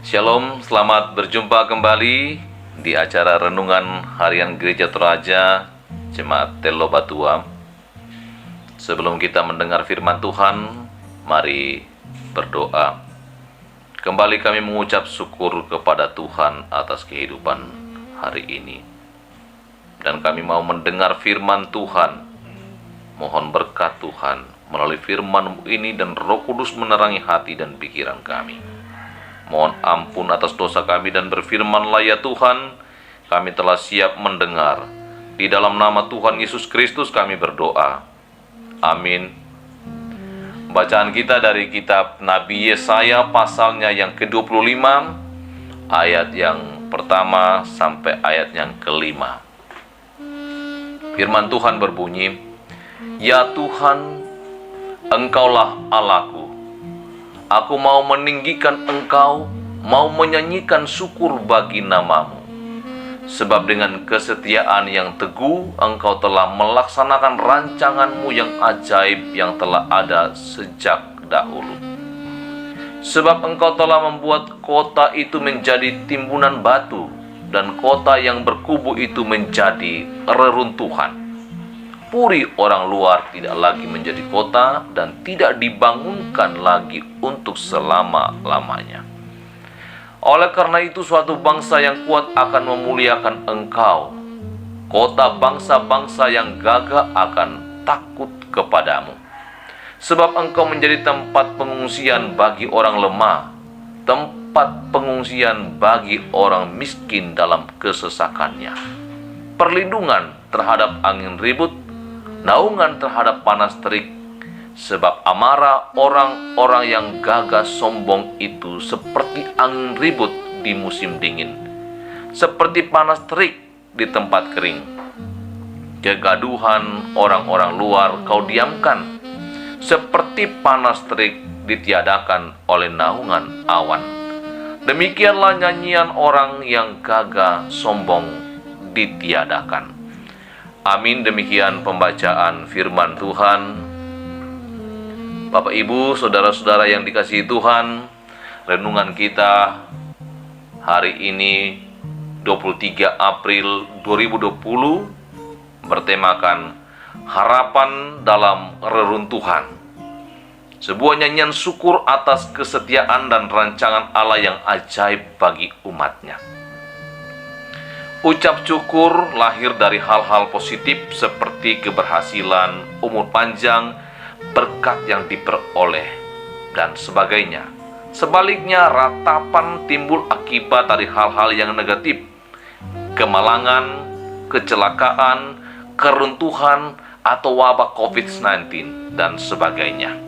Shalom, selamat berjumpa kembali di acara Renungan Harian Gereja Toraja Jemaat Telo Batua. Sebelum kita mendengar firman Tuhan, mari berdoa. Kembali kami mengucap syukur kepada Tuhan atas kehidupan hari ini. Dan kami mau mendengar firman Tuhan. Mohon berkat Tuhan melalui firman-Mu ini dan Roh Kudus menerangi hati dan pikiran kami. Mohon ampun atas dosa kami dan berfirman-Lah ya Tuhan, kami telah siap mendengar. Di dalam nama Tuhan Yesus Kristus kami berdoa. Amin. Bacaan kita dari kitab Nabi Yesaya pasalnya yang ke-25, ayat yang pertama sampai ayat yang ke-5. Firman Tuhan berbunyi, "Ya Tuhan, Engkaulah Allahku. Aku mau meninggikan Engkau, mau menyanyikan syukur bagi nama-Mu. Sebab dengan kesetiaan yang teguh, Engkau telah melaksanakan rancangan-Mu yang ajaib yang telah ada sejak dahulu. Sebab Engkau telah membuat kota itu menjadi timbunan batu, dan kota yang berkubu itu menjadi reruntuhan. Puri orang luar tidak lagi menjadi kota dan tidak dibangunkan lagi untuk selama-lamanya. Oleh karena itu suatu bangsa yang kuat akan memuliakan Engkau. Kota bangsa-bangsa yang gagah akan takut kepadamu. Sebab Engkau menjadi tempat pengungsian bagi orang lemah, tempat pengungsian bagi orang miskin dalam kesesakannya, perlindungan terhadap angin ribut, naungan terhadap panas terik. Sebab amarah orang-orang yang gagah sombong itu seperti angin ribut di musim dingin, seperti panas terik di tempat kering. Kegaduhan orang-orang luar Kau diamkan, seperti panas terik ditiadakan oleh naungan awan. Demikianlah nyanyian orang yang gagah sombong ditiadakan." Amin. Demikian pembacaan firman Tuhan. Bapak, Ibu, saudara-saudara yang dikasihi Tuhan, renungan kita hari ini 23 April 2020 bertemakan harapan dalam reruntuhan. Sebuah nyanyian syukur atas kesetiaan dan rancangan Allah yang ajaib bagi umatnya. Ucap syukur lahir dari hal-hal positif seperti keberhasilan, umur panjang, berkat yang diperoleh, dan sebagainya. Sebaliknya, ratapan timbul akibat dari hal-hal yang negatif, kemalangan, kecelakaan, keruntuhan, atau wabah COVID-19, dan sebagainya.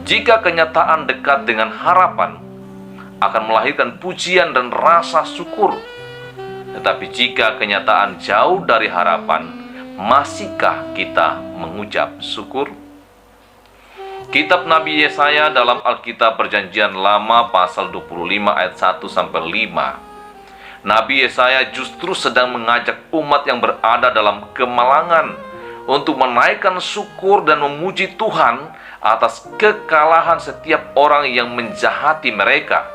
Jika kenyataan dekat dengan harapan, akan melahirkan pujian dan rasa syukur. Tetapi jika kenyataan jauh dari harapan, masihkah kita mengucap syukur? Kitab Nabi Yesaya dalam Alkitab Perjanjian Lama pasal 25 ayat 1-5. Nabi Yesaya justru sedang mengajak umat yang berada dalam kemalangan untuk menaikkan syukur dan memuji Tuhan atas kekalahan setiap orang yang menjahati mereka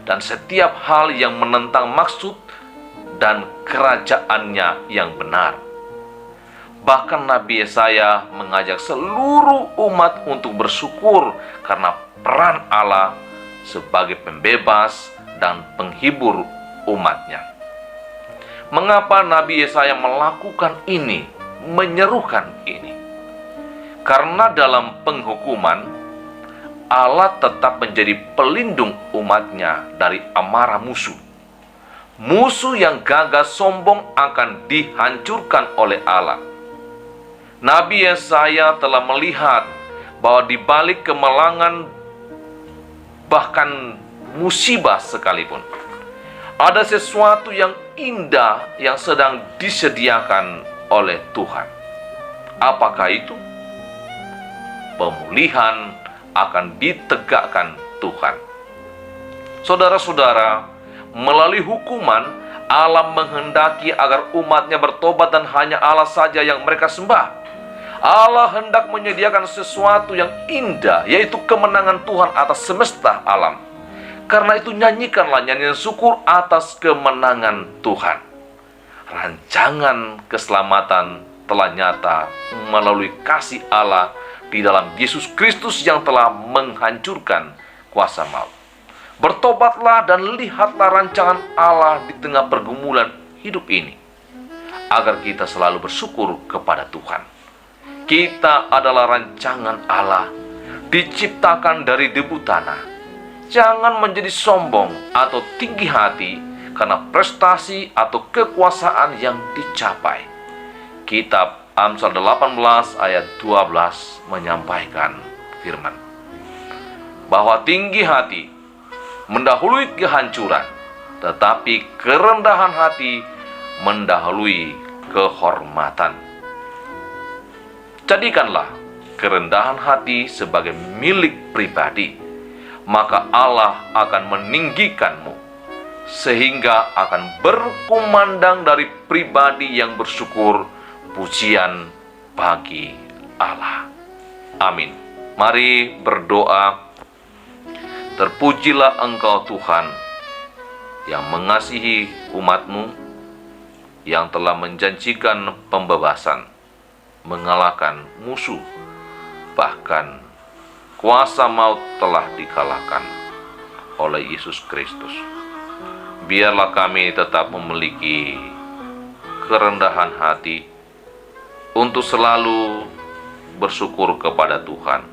dan setiap hal yang menentang maksud dan kerajaannya yang benar. Bahkan Nabi Yesaya mengajak seluruh umat untuk bersyukur karena peran Allah sebagai pembebas dan penghibur umatnya. Mengapa Nabi Yesaya melakukan ini, menyerukan ini? Karena dalam penghukuman, Allah tetap menjadi pelindung umatnya dari amarah musuh. Musuh yang gagah sombong akan dihancurkan oleh Allah. Nabi Yesaya telah melihat bahwa di balik kemalangan, bahkan musibah sekalipun, ada sesuatu yang indah yang sedang disediakan oleh Tuhan. Apakah itu? Pemulihan akan ditegakkan Tuhan. Saudara-saudara, melalui hukuman, Allah menghendaki agar umatnya bertobat dan hanya Allah saja yang mereka sembah. Allah hendak menyediakan sesuatu yang indah, yaitu kemenangan Tuhan atas semesta alam. Karena itu nyanyikanlah nyanyian syukur atas kemenangan Tuhan. Rancangan keselamatan telah nyata melalui kasih Allah di dalam Yesus Kristus yang telah menghancurkan kuasa maut. Bertobatlah dan lihatlah rancangan Allah di tengah pergumulan hidup ini, agar kita selalu bersyukur kepada Tuhan. Kita adalah rancangan Allah, diciptakan dari debu tanah. Jangan menjadi sombong atau tinggi hati karena prestasi atau kekuasaan yang dicapai. Kitab Amsal 18 ayat 12 menyampaikan firman bahwa tinggi hati mendahului kehancuran, tetapi kerendahan hati mendahului kehormatan. Jadikanlah kerendahan hati sebagai milik pribadi, maka Allah akan meninggikanmu, sehingga akan berkumandang dari pribadi yang bersyukur. Pujian bagi Allah. Amin. Mari berdoa. Terpujilah Engkau Tuhan yang mengasihi umat-Mu, yang telah menjanjikan pembebasan, mengalahkan musuh, bahkan kuasa maut telah dikalahkan oleh Yesus Kristus. Biarlah kami tetap memiliki kerendahan hati untuk selalu bersyukur kepada Tuhan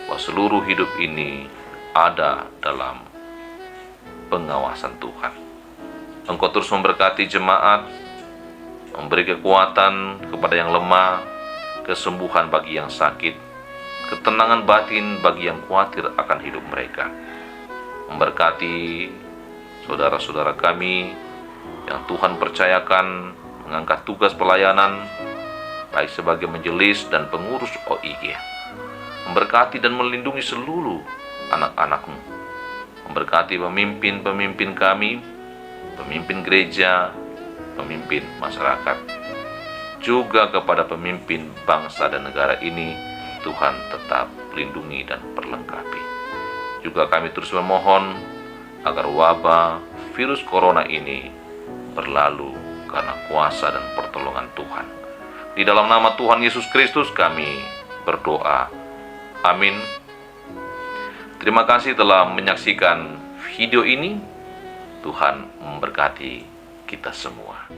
bahwa seluruh hidup ini ada dalam pengawasan Tuhan. Engkau terus memberkati jemaat, memberi kekuatan kepada yang lemah, kesembuhan bagi yang sakit, ketenangan batin bagi yang khawatir akan hidup mereka. Memberkati saudara-saudara kami yang Tuhan percayakan mengangkat tugas pelayanan, baik sebagai majelis dan pengurus OIG. Memberkati dan melindungi seluruh anak-anak-Mu. Memberkati pemimpin-pemimpin kami, pemimpin gereja, pemimpin masyarakat. Juga kepada pemimpin bangsa dan negara ini, Tuhan tetap lindungi dan perlengkapi. Juga kami terus memohon agar wabah virus corona ini berlalu karena kuasa dan pertolongan Tuhan. Di dalam nama Tuhan Yesus Kristus kami berdoa. Amin. Terima kasih telah menyaksikan video ini. Tuhan memberkati kita semua.